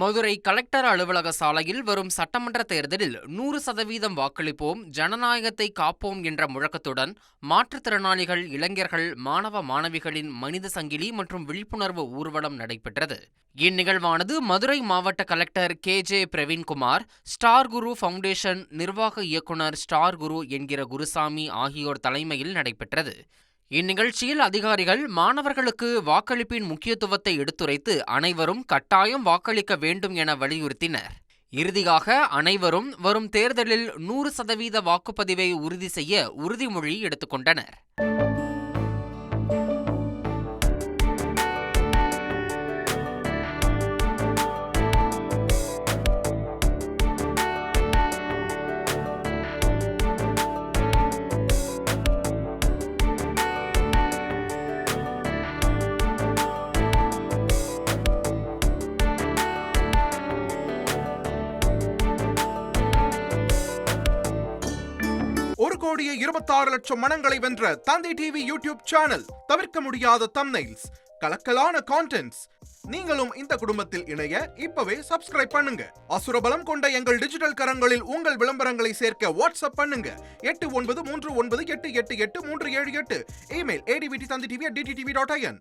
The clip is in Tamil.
மதுரை கலெக்டர் அலுவலக சாலையில் வரும் சட்டமன்ற தேர்தலில் 100% வாக்களிப்போம், ஜனநாயகத்தை காப்போம் என்ற முழக்கத்துடன் மாற்றுத்திறனாளிகள், இளைஞர்கள், மாணவ மாணவிகளின் மனித சங்கிலி மற்றும் விழிப்புணர்வு ஊர்வலம் நடைபெற்றது. இந்நிகழ்வானது மதுரை மாவட்ட கலெக்டர் KJ பிரவீன்குமார், ஸ்டார் குரு ஃபவுண்டேஷன் நிர்வாக இயக்குனர் ஸ்டார் குரு என்கிற குருசாமி ஆகியோர் தலைமையில் நடைபெற்றது. இந்நிகழ்ச்சியில் அதிகாரிகள் மாணவர்களுக்கு வாக்களிப்பின் முக்கியத்துவத்தை எடுத்துரைத்து அனைவரும் கட்டாயம் வாக்களிக்க வேண்டும் என வலியுறுத்தினர். இறுதியாக அனைவரும் வரும் தேர்தலில் 100% வாக்குப்பதிவை உறுதி செய்ய உறுதிமொழி எடுத்துக்கொண்டனர். ஒரு கோடியே 26 லட்சம் மனங்களை வென்ற தந்தி டிவி யூடியூப் சேனல். தவிர்க்க முடியாத தம்ப்நெயில்ஸ், கலக்கலான கான்டென்ட்ஸ். நீங்களும் இந்த குடும்பத்தில் இணைய இப்பவே சப்ஸ்கிரைப் பண்ணுங்க. அசுரபலம் கொண்ட எங்கள் டிஜிட்டல் கரங்களில் உங்கள் விளம்பரங்களை சேர்க்க வாட்ஸ்அப் பண்ணுங்க. 8939888378. Email advtthanditv@dttv.in.